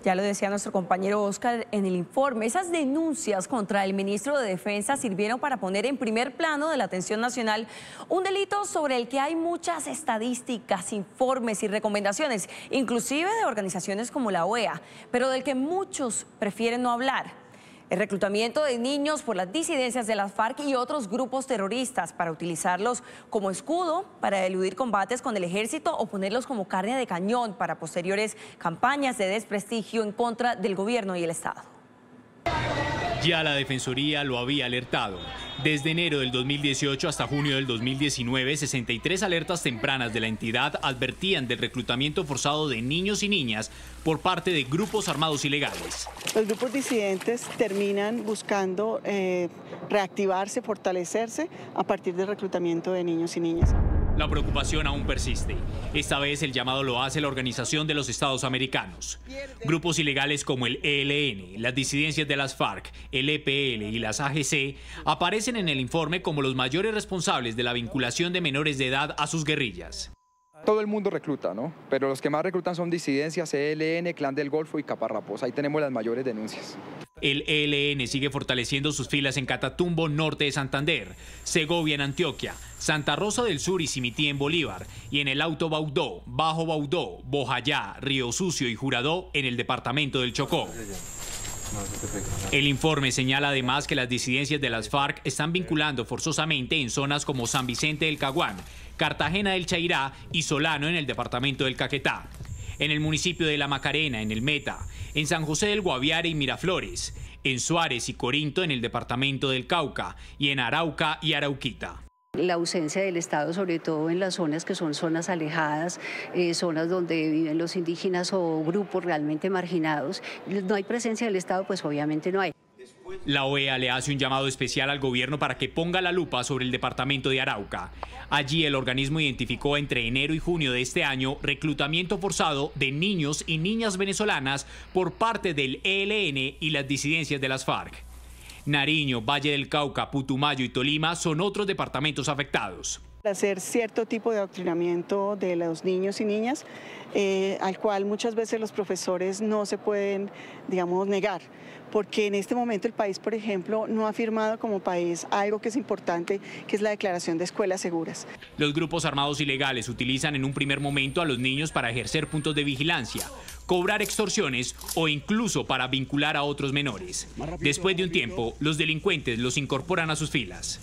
Ya lo decía nuestro compañero Oscar en el informe, esas denuncias contra el ministro de Defensa sirvieron para poner en primer plano de la atención nacional un delito sobre el que hay muchas estadísticas, informes y recomendaciones, inclusive de organizaciones como la OEA, pero del que muchos prefieren no hablar. El reclutamiento de niños por las disidencias de las FARC y otros grupos terroristas para utilizarlos como escudo para eludir combates con el ejército o ponerlos como carne de cañón para posteriores campañas de desprestigio en contra del gobierno y el Estado. Ya la Defensoría lo había alertado. Desde enero del 2018 hasta junio del 2019, 63 alertas tempranas de la entidad advertían del reclutamiento forzado de niños y niñas por parte de grupos armados ilegales. Los grupos disidentes terminan buscando reactivarse, fortalecerse a partir del reclutamiento de niños y niñas. La preocupación aún persiste. Esta vez el llamado lo hace la Organización de los Estados Americanos. Grupos ilegales como el ELN, las disidencias de las FARC, el EPL y las AGC aparecen en el informe como los mayores responsables de la vinculación de menores de edad a sus guerrillas. Todo el mundo recluta, ¿no? Pero los que más reclutan son disidencias, ELN, Clan del Golfo y Caparraposa. Ahí tenemos las mayores denuncias. El ELN sigue fortaleciendo sus filas en Catatumbo, norte de Santander, Segovia en Antioquia, Santa Rosa del Sur y Simití en Bolívar, y en el Alto Baudó, Bajo Baudó, Bojayá, Río Sucio y Juradó en el departamento del Chocó. El informe señala además que las disidencias de las FARC están vinculando forzosamente en zonas como San Vicente del Caguán, Cartagena del Chairá y Solano en el departamento del Caquetá, en el municipio de La Macarena, en el Meta, en San José del Guaviare y Miraflores, en Suárez y Corinto en el departamento del Cauca y en Arauca y Arauquita. La ausencia del Estado, sobre todo en las zonas que son zonas alejadas, zonas donde viven los indígenas o grupos realmente marginados, no hay presencia del Estado, pues obviamente no hay. La OEA le hace un llamado especial al gobierno para que ponga la lupa sobre el departamento de Arauca. Allí el organismo identificó entre enero y junio de este año reclutamiento forzado de niños y niñas venezolanas por parte del ELN y las disidencias de las FARC. Nariño, Valle del Cauca, Putumayo y Tolima son otros departamentos afectados. Hacer cierto tipo de adoctrinamiento de los niños y niñas, al cual muchas veces los profesores no se pueden, digamos, negar, porque en este momento el país, por ejemplo, no ha firmado como país algo que es importante, que es la Declaración de Escuelas Seguras. Los grupos armados ilegales utilizan en un primer momento a los niños para ejercer puntos de vigilancia, cobrar extorsiones o incluso para vincular a otros menores. Después de un tiempo, los delincuentes los incorporan a sus filas.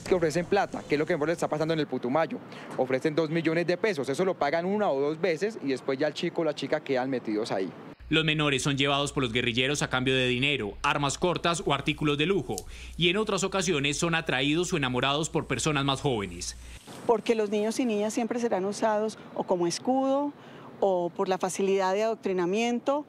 Que ofrecen plata, que es lo que le está pasando en el Putumayo. Ofrecen 2 millones de pesos, eso lo pagan 1 o 2 veces y después ya el chico o la chica quedan metidos ahí. Los menores son llevados por los guerrilleros a cambio de dinero, armas cortas o artículos de lujo, y en otras ocasiones son atraídos o enamorados por personas más jóvenes. Porque los niños y niñas siempre serán usados o como escudo, o por la facilidad de adoctrinamiento,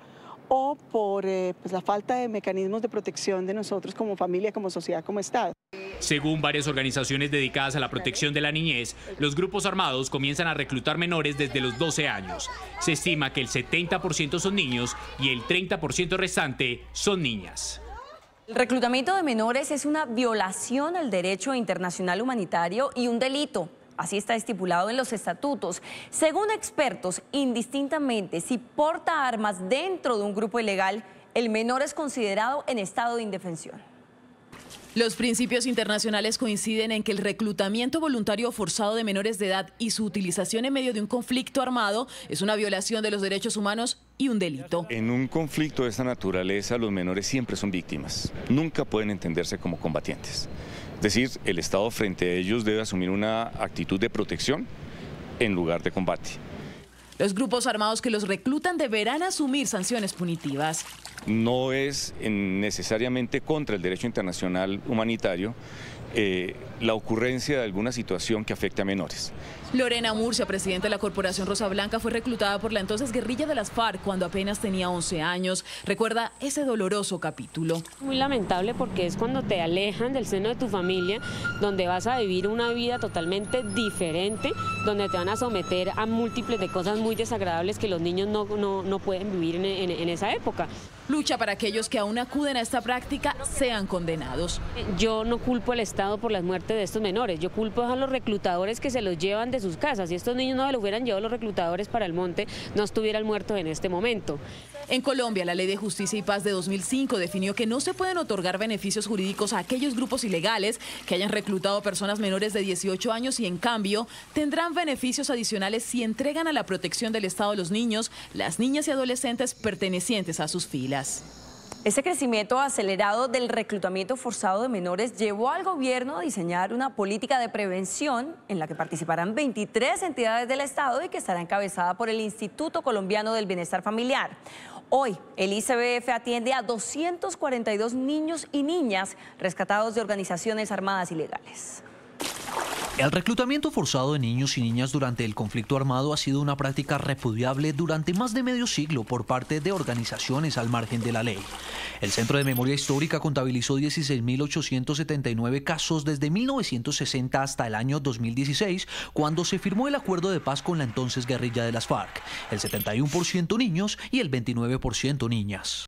o por pues la falta de mecanismos de protección de nosotros como familia, como sociedad, como Estado. Según varias organizaciones dedicadas a la protección de la niñez, los grupos armados comienzan a reclutar menores desde los 12 años. Se estima que el 70% son niños y el 30% restante son niñas. El reclutamiento de menores es una violación al derecho internacional humanitario y un delito. Así está estipulado en los estatutos. Según expertos, indistintamente si porta armas dentro de un grupo ilegal, el menor es considerado en estado de indefensión. Los principios internacionales coinciden en que el reclutamiento voluntario forzado de menores de edad y su utilización en medio de un conflicto armado es una violación de los derechos humanos y un delito. En un conflicto de esta naturaleza, los menores siempre son víctimas. Nunca pueden entenderse como combatientes. Es decir, el Estado frente a ellos debe asumir una actitud de protección en lugar de combate. Los grupos armados que los reclutan deberán asumir sanciones punitivas. No es necesariamente contra el derecho internacional humanitario la ocurrencia de alguna situación que afecte a menores. Lorena Murcia, presidenta de la Corporación Rosa Blanca, fue reclutada por la entonces guerrilla de las FARC cuando apenas tenía 11 años. Recuerda ese doloroso capítulo. Muy lamentable porque es cuando te alejan del seno de tu familia, donde vas a vivir una vida totalmente diferente, donde te van a someter a múltiples de cosas muy desagradables que los niños no pueden vivir en esa época. Lucha para que aquellos que aún acuden a esta práctica sean condenados. Yo no culpo al Estado Estado por las muertes de estos menores. Yo culpo a los reclutadores que se los llevan de sus casas. Si estos niños no se los hubieran llevado los reclutadores para el monte, no estuvieran muertos en este momento. En Colombia, la Ley de Justicia y Paz de 2005 definió que no se pueden otorgar beneficios jurídicos a aquellos grupos ilegales que hayan reclutado personas menores de 18 años y, en cambio, tendrán beneficios adicionales si entregan a la protección del Estado a los niños, las niñas y adolescentes pertenecientes a sus filas. Ese crecimiento acelerado del reclutamiento forzado de menores llevó al gobierno a diseñar una política de prevención en la que participarán 23 entidades del Estado y que estará encabezada por el Instituto Colombiano del Bienestar Familiar. Hoy, el ICBF atiende a 242 niños y niñas rescatados de organizaciones armadas ilegales. El reclutamiento forzado de niños y niñas durante el conflicto armado ha sido una práctica repudiable durante más de medio siglo por parte de organizaciones al margen de la ley. El Centro de Memoria Histórica contabilizó 16.879 casos desde 1960 hasta el año 2016, cuando se firmó el acuerdo de paz con la entonces guerrilla de las FARC, el 71% niños y el 29% niñas.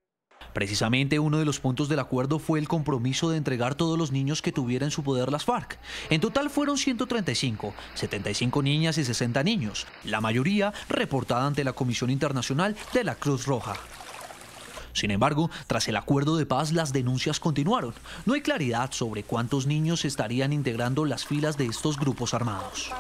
Precisamente uno de los puntos del acuerdo fue el compromiso de entregar todos los niños que tuviera en su poder las FARC. En total fueron 135, 75 niñas y 60 niños, la mayoría reportada ante la Comisión Internacional de la Cruz Roja. Sin embargo, tras el acuerdo de paz, las denuncias continuaron. No hay claridad sobre cuántos niños estarían integrando las filas de estos grupos armados.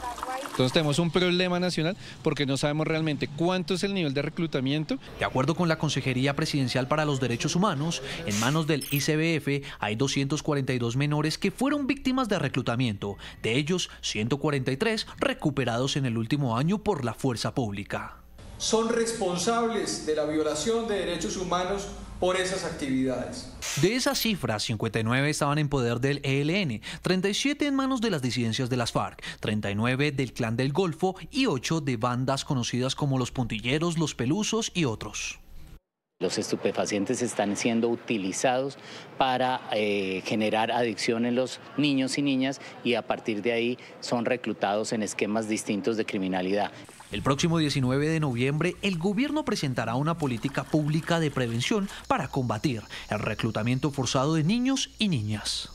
Entonces tenemos un problema nacional porque no sabemos realmente cuánto es el nivel de reclutamiento. De acuerdo con la Consejería Presidencial para los Derechos Humanos, en manos del ICBF hay 242 menores que fueron víctimas de reclutamiento. De ellos, 143 recuperados en el último año por la fuerza pública. Son responsables de la violación de derechos humanos por esas actividades. De esas cifras, 59 estaban en poder del ELN, 37 en manos de las disidencias de las FARC, 39 del Clan del Golfo y 8 de bandas conocidas como los Puntilleros, los Pelusos y otros. Los estupefacientes están siendo utilizados para generar adicción en los niños y niñas y a partir de ahí son reclutados en esquemas distintos de criminalidad. El próximo 19 de noviembre, el gobierno presentará una política pública de prevención para combatir el reclutamiento forzado de niños y niñas.